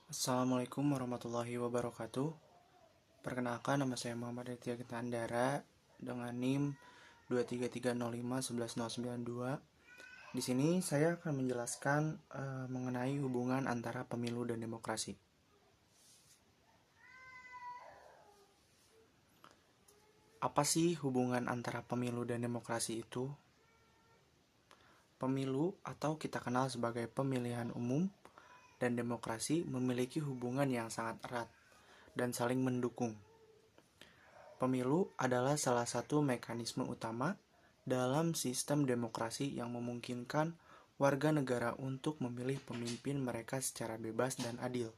Assalamualaikum warahmatullahi wabarakatuh. Perkenalkan, nama saya Muhammad Ritya Andara dengan NIM 233051192. Di sini saya akan menjelaskan mengenai hubungan antara pemilu dan demokrasi. Apa sih hubungan antara pemilu dan demokrasi itu? Pemilu atau kita kenal sebagai pemilihan umum dan demokrasi memiliki hubungan yang sangat erat dan saling mendukung. Pemilu adalah salah satu mekanisme utama dalam sistem demokrasi yang memungkinkan warga negara untuk memilih pemimpin mereka secara bebas dan adil.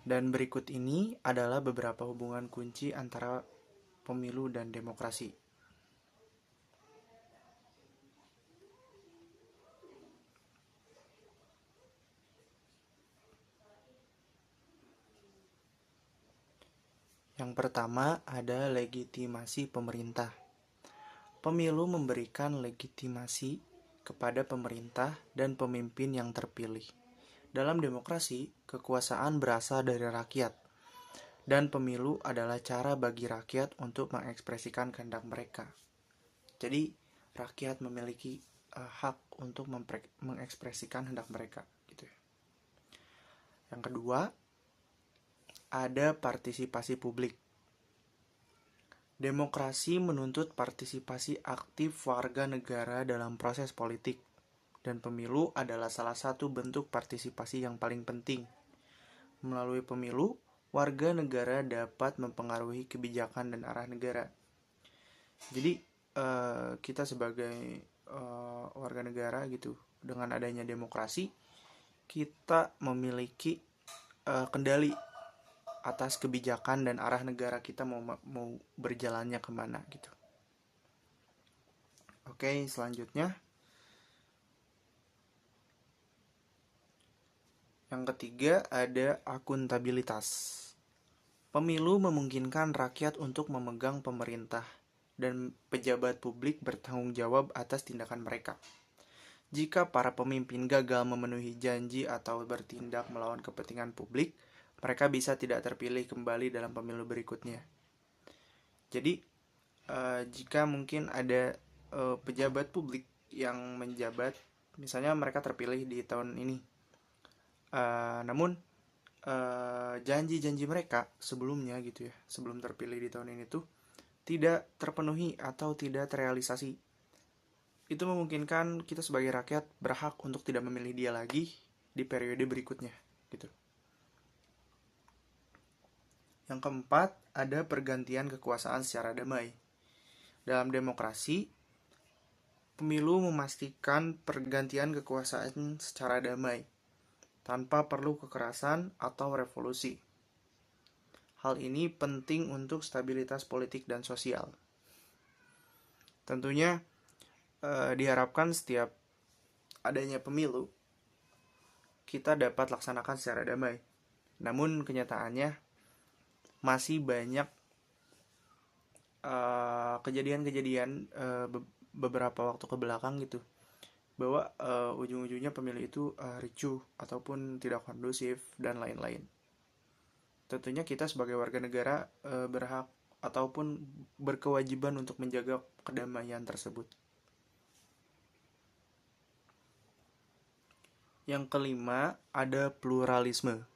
Dan berikut ini adalah beberapa hubungan kunci antara pemilu dan demokrasi. Yang pertama ada legitimasi pemerintah. Pemilu memberikan legitimasi kepada pemerintah dan pemimpin yang terpilih. Dalam demokrasi, kekuasaan berasal dari rakyat, dan pemilu adalah cara bagi rakyat untuk mengekspresikan kehendak mereka. Jadi, rakyat memiliki hak untuk mengekspresikan kehendak mereka, gitu ya. Yang kedua, ada partisipasi publik. Demokrasi menuntut partisipasi aktif warga negara dalam proses politik, dan pemilu adalah salah satu bentuk partisipasi yang paling penting. Melalui pemilu, warga negara dapat mempengaruhi kebijakan dan arah negara. Jadi kita sebagai warga negara gitu, dengan adanya demokrasi, kita memiliki kendali atas kebijakan dan arah negara kita mau berjalannya kemana gitu. Oke, selanjutnya yang ketiga ada akuntabilitas. Pemilu memungkinkan rakyat untuk memegang pemerintah dan pejabat publik bertanggung jawab atas tindakan mereka. Jika para pemimpin gagal memenuhi janji atau bertindak melawan kepentingan publik, mereka bisa tidak terpilih kembali dalam pemilu berikutnya. Jadi, jika mungkin ada pejabat publik yang menjabat, misalnya mereka terpilih di tahun ini, namun janji-janji mereka sebelumnya gitu ya, sebelum terpilih di tahun ini tuh tidak terpenuhi atau tidak terrealisasi. Itu memungkinkan kita sebagai rakyat berhak untuk tidak memilih dia lagi di periode berikutnya gitu. Yang keempat, ada pergantian kekuasaan secara damai. Dalam demokrasi, pemilu memastikan pergantian kekuasaan secara damai tanpa perlu kekerasan atau revolusi. Hal ini penting untuk stabilitas politik dan sosial. Tentunya diharapkan setiap adanya pemilu kita dapat laksanakan secara damai. Namun kenyataannya masih banyak kejadian-kejadian beberapa waktu ke belakang gitu, bahwa ujung-ujungnya pemilu itu ricuh ataupun tidak kondusif dan lain-lain. Tentunya kita sebagai warga negara berhak ataupun berkewajiban untuk menjaga kedamaian tersebut. Yang kelima, ada pluralisme.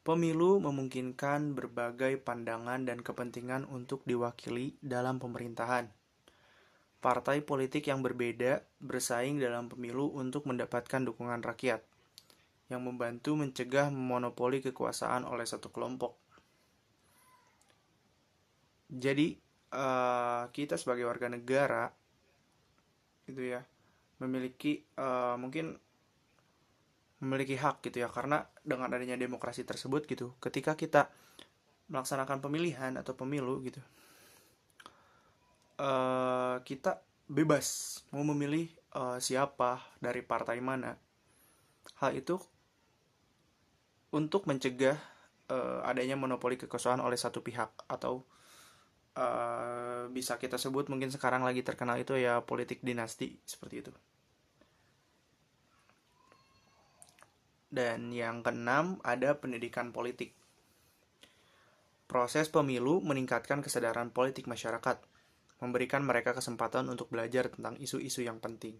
Pemilu memungkinkan berbagai pandangan dan kepentingan untuk diwakili dalam pemerintahan. Partai politik yang berbeda bersaing dalam pemilu untuk mendapatkan dukungan rakyat, yang membantu mencegah monopoli kekuasaan oleh satu kelompok. Jadi kita sebagai warga negara gitu ya, memiliki mungkin memiliki hak gitu ya, karena dengan adanya demokrasi tersebut gitu, ketika kita melaksanakan pemilihan atau pemilu gitu, kita bebas mau memilih siapa dari partai mana. Hal itu untuk mencegah adanya monopoli kekuasaan oleh satu pihak, atau bisa kita sebut mungkin sekarang lagi terkenal itu ya politik dinasti seperti itu. Dan yang keenam, ada pendidikan politik. Proses pemilu meningkatkan kesadaran politik masyarakat, memberikan mereka kesempatan untuk belajar tentang isu-isu yang penting,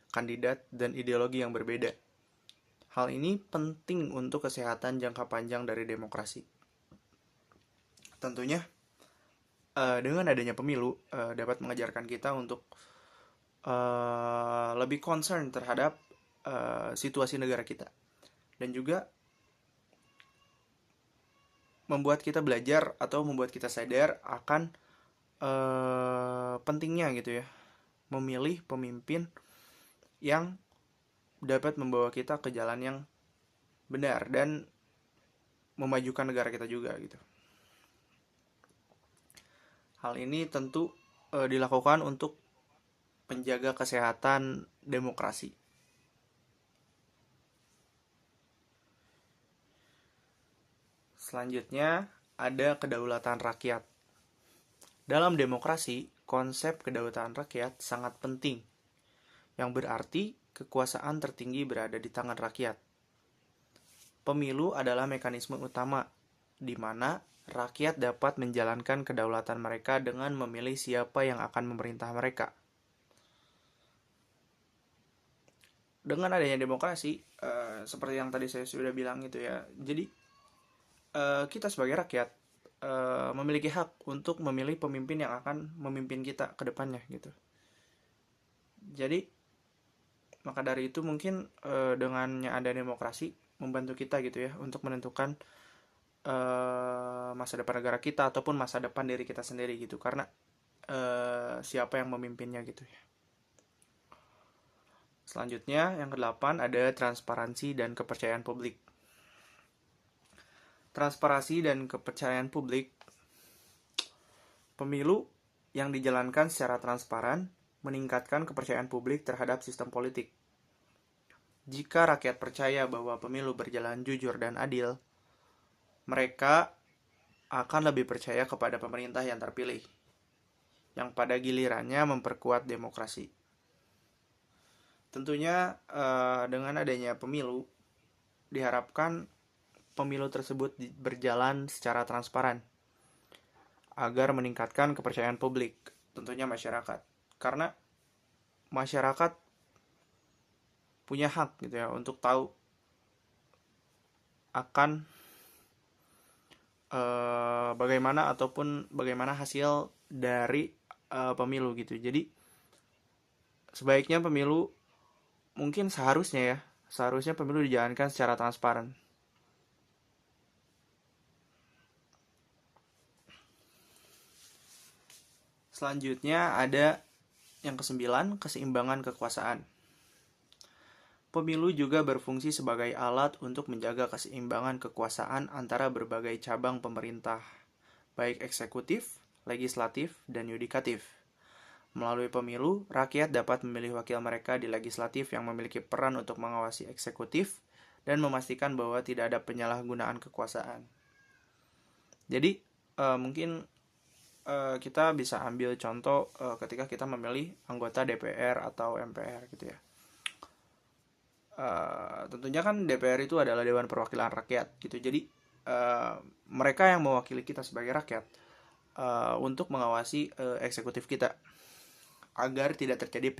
kandidat, dan ideologi yang berbeda. Hal ini penting untuk kesehatan jangka panjang dari demokrasi. Tentunya, dengan adanya pemilu, dapat mengajarkan kita untuk lebih concern terhadap situasi negara kita. Dan juga membuat kita belajar atau membuat kita sadar akan pentingnya gitu ya, memilih pemimpin yang dapat membawa kita ke jalan yang benar dan memajukan negara kita juga gitu. Hal ini tentu dilakukan untuk menjaga kesehatan demokrasi. Selanjutnya ada kedaulatan rakyat. Dalam demokrasi, konsep kedaulatan rakyat sangat penting, yang berarti kekuasaan tertinggi berada di tangan rakyat. Pemilu adalah mekanisme utama di mana rakyat dapat menjalankan kedaulatan mereka dengan memilih siapa yang akan memerintah mereka. Dengan adanya demokrasi, seperti yang tadi saya sudah bilang gitu ya, jadi kita sebagai rakyat memiliki hak untuk memilih pemimpin yang akan memimpin kita ke depannya gitu. Jadi maka dari itu mungkin dengannya ada demokrasi membantu kita gitu ya untuk menentukan masa depan negara kita ataupun masa depan diri kita sendiri gitu, karena siapa yang memimpinnya gitu ya. Selanjutnya yang ke-8 ada transparansi dan kepercayaan publik. Transparansi dan kepercayaan publik. Pemilu yang dijalankan secara transparan meningkatkan kepercayaan publik terhadap sistem politik. Jika rakyat percaya bahwa pemilu berjalan jujur dan adil, mereka akan lebih percaya kepada pemerintah yang terpilih, yang pada gilirannya memperkuat demokrasi. Tentunya dengan adanya pemilu, diharapkan pemilu tersebut berjalan secara transparan, agar meningkatkan kepercayaan publik, tentunya masyarakat. Karena masyarakat punya hak gitu ya untuk tahu akan bagaimana hasil dari pemilu gitu. Jadi sebaiknya pemilu mungkin seharusnya pemilu dijalankan secara transparan. Selanjutnya ada yang ke-9, keseimbangan kekuasaan. Pemilu juga berfungsi sebagai alat untuk menjaga keseimbangan kekuasaan antara berbagai cabang pemerintah, baik eksekutif, legislatif, dan yudikatif. Melalui pemilu, rakyat dapat memilih wakil mereka di legislatif yang memiliki peran untuk mengawasi eksekutif dan memastikan bahwa tidak ada penyalahgunaan kekuasaan. Jadi, mungkin kita bisa ambil contoh ketika kita memilih anggota DPR atau MPR gitu ya. Tentunya kan DPR itu adalah Dewan Perwakilan Rakyat gitu. Jadi mereka yang mewakili kita sebagai rakyat untuk mengawasi eksekutif kita agar tidak terjadi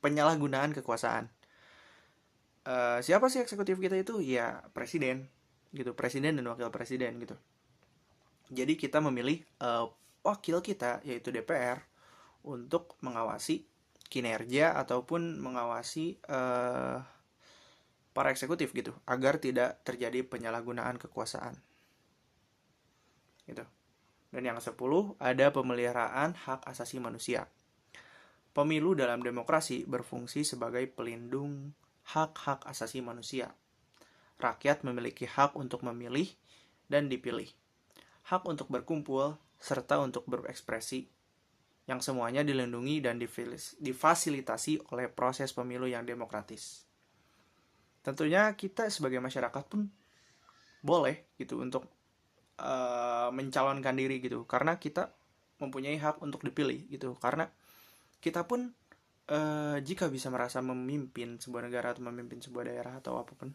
penyalahgunaan kekuasaan. Siapa sih eksekutif kita itu? Ya presiden gitu, presiden dan wakil presiden gitu. Jadi kita memilih wakil kita yaitu DPR untuk mengawasi kinerja ataupun mengawasi para eksekutif gitu, agar tidak terjadi penyalahgunaan kekuasaan gitu. Dan yang ke-10 ada pemeliharaan hak asasi manusia. Pemilu dalam demokrasi berfungsi sebagai pelindung hak-hak asasi manusia. Rakyat memiliki hak untuk memilih dan dipilih, hak untuk berkumpul serta untuk berekspresi, yang semuanya dilindungi dan difasilitasi oleh proses pemilu yang demokratis. Tentunya kita sebagai masyarakat pun boleh gitu untuk mencalonkan diri gitu, karena kita mempunyai hak untuk dipilih gitu, karena kita pun jika bisa merasa memimpin sebuah negara atau memimpin sebuah daerah atau apapun,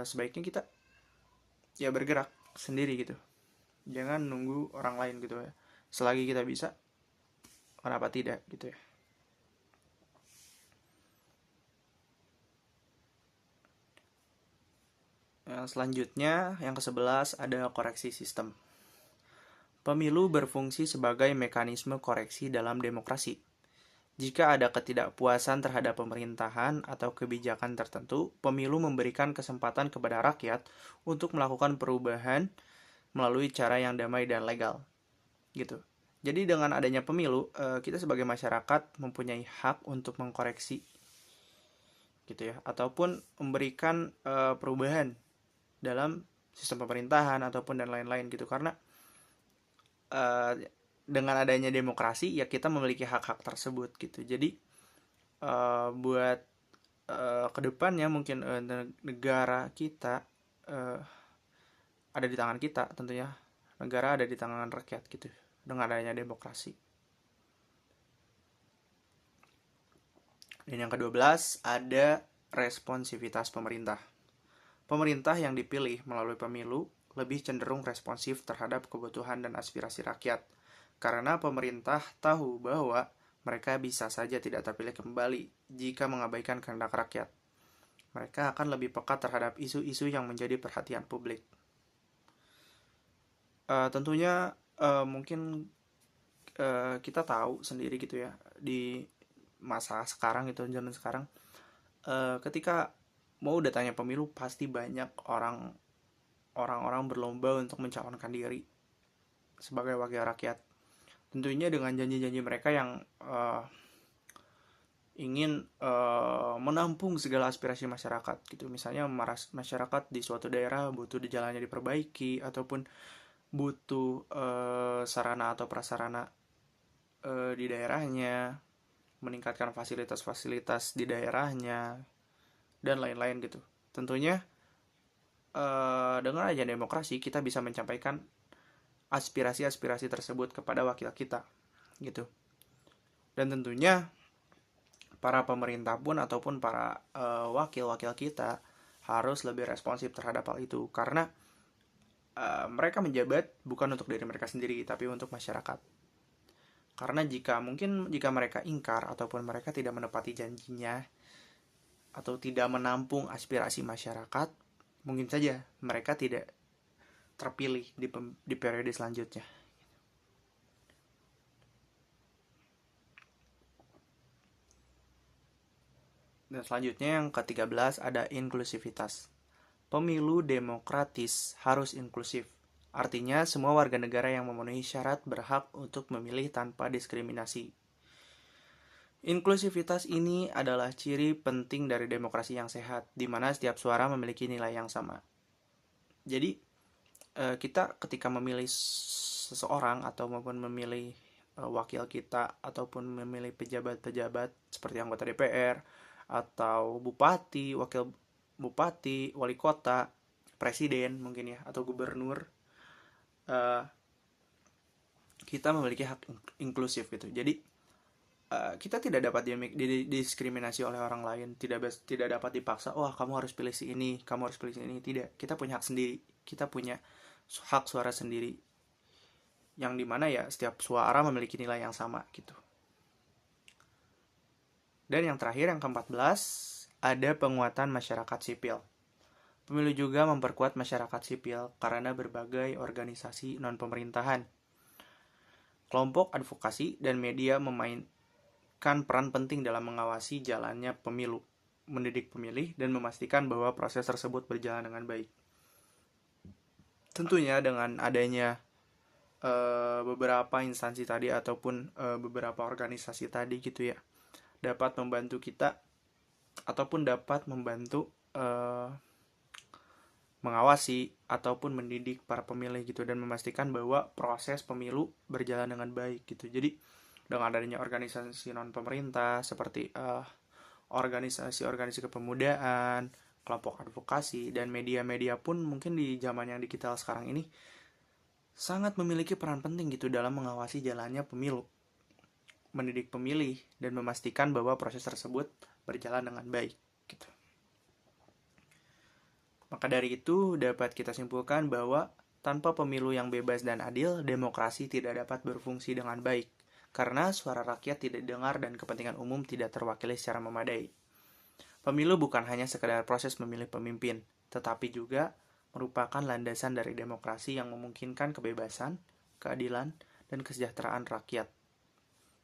sebaiknya kita ya bergerak sendiri gitu, jangan nunggu orang lain gitu ya. Selagi kita bisa, kenapa tidak gitu ya. Yang selanjutnya, yang ke-11 ada koreksi sistem. Pemilu berfungsi sebagai mekanisme koreksi dalam demokrasi. Jika ada ketidakpuasan terhadap pemerintahan atau kebijakan tertentu, pemilu memberikan kesempatan kepada rakyat untuk melakukan perubahan melalui cara yang damai dan legal. Gitu. Jadi dengan adanya pemilu, kita sebagai masyarakat mempunyai hak untuk mengkoreksi gitu ya, ataupun memberikan perubahan dalam sistem pemerintahan ataupun dan lain-lain gitu. Karena dengan adanya demokrasi ya kita memiliki hak-hak tersebut gitu. Jadi buat kedepannya mungkin negara kita ada di tangan kita, tentunya negara ada di tangan rakyat gitu dengan adanya demokrasi. Dan yang ke-12 ada responsivitas pemerintah. Pemerintah yang dipilih melalui pemilu lebih cenderung responsif terhadap kebutuhan dan aspirasi rakyat, karena pemerintah tahu bahwa mereka bisa saja tidak terpilih kembali jika mengabaikan kehendak rakyat. Mereka akan lebih peka terhadap isu-isu yang menjadi perhatian publik. Tentunya mungkin kita tahu sendiri gitu ya, di masa sekarang itu, zaman sekarang, ketika mau datangnya pemilu pasti banyak orang-orang berlomba untuk mencalonkan diri sebagai wakil rakyat. Tentunya dengan janji-janji mereka yang ingin menampung segala aspirasi masyarakat gitu. Misalnya masyarakat di suatu daerah butuh di jalannya diperbaiki, ataupun butuh sarana atau prasarana di daerahnya, meningkatkan fasilitas-fasilitas di daerahnya, dan lain-lain gitu. Tentunya dengan adanya demokrasi kita bisa menyampaikan aspirasi-aspirasi tersebut kepada wakil kita gitu. Dan tentunya para pemerintah pun ataupun para wakil-wakil kita harus lebih responsif terhadap hal itu, karena mereka menjabat bukan untuk diri mereka sendiri tapi untuk masyarakat. Karena jika mereka ingkar ataupun mereka tidak menepati janjinya atau tidak menampung aspirasi masyarakat, mungkin saja mereka tidak terpilih di periode selanjutnya. Dan selanjutnya yang ke-13 ada inklusivitas. Pemilu demokratis harus inklusif. Artinya semua warga negara yang memenuhi syarat berhak untuk memilih tanpa diskriminasi. Inklusivitas ini adalah ciri penting dari demokrasi yang sehat, di mana setiap suara memiliki nilai yang sama. Jadi kita ketika memilih seseorang atau maupun memilih wakil kita ataupun memilih pejabat-pejabat seperti anggota DPR atau bupati, wakil bupati, wali kota, presiden mungkin ya, atau gubernur, kita memiliki hak inklusif gitu. Jadi kita tidak dapat didiskriminasi oleh orang lain, tidak dapat dipaksa, wah kamu harus pilih si ini, kamu harus pilih si ini. Tidak, kita punya hak sendiri, kita punya hak suara sendiri, yang dimana ya setiap suara memiliki nilai yang sama gitu. Dan yang terakhir, yang ke-14, ada penguatan masyarakat sipil. Pemilu juga memperkuat masyarakat sipil karena berbagai organisasi non-pemerintahan, kelompok advokasi, dan media memainkan peran penting dalam mengawasi jalannya pemilu, mendidik pemilih, dan memastikan bahwa proses tersebut berjalan dengan baik. Tentunya dengan adanya beberapa instansi tadi ataupun beberapa organisasi tadi gitu ya, dapat membantu kita ataupun dapat membantu mengawasi ataupun mendidik para pemilih gitu, dan memastikan bahwa proses pemilu berjalan dengan baik gitu. Jadi dengan adanya organisasi non pemerintah seperti organisasi kepemudaan, kelompok advokasi, dan media-media pun mungkin di zaman yang digital sekarang ini sangat memiliki peran penting gitu dalam mengawasi jalannya pemilu. mendidik pemilih dan memastikan bahwa proses tersebut berjalan dengan baik. Gitu. Maka dari itu dapat kita simpulkan bahwa tanpa pemilu yang bebas dan adil, demokrasi tidak dapat berfungsi dengan baik, karena suara rakyat tidak didengar dan kepentingan umum tidak terwakili secara memadai. Pemilu bukan hanya sekedar proses memilih pemimpin, tetapi juga merupakan landasan dari demokrasi yang memungkinkan kebebasan, keadilan, dan kesejahteraan rakyat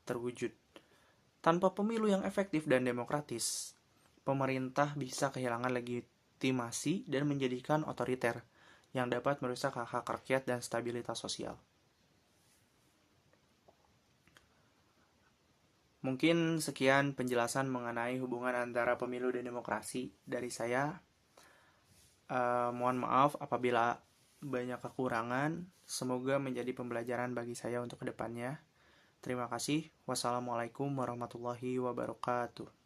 terwujud. Tanpa pemilu yang efektif dan demokratis, pemerintah bisa kehilangan legitimasi dan menjadikan otoriter yang dapat merusak hak-hak rakyat dan stabilitas sosial. Mungkin sekian penjelasan mengenai hubungan antara pemilu dan demokrasi dari saya. Mohon maaf apabila banyak kekurangan. Semoga menjadi pembelajaran bagi saya untuk kedepannya. Terima kasih. Wassalamualaikum warahmatullahi wabarakatuh.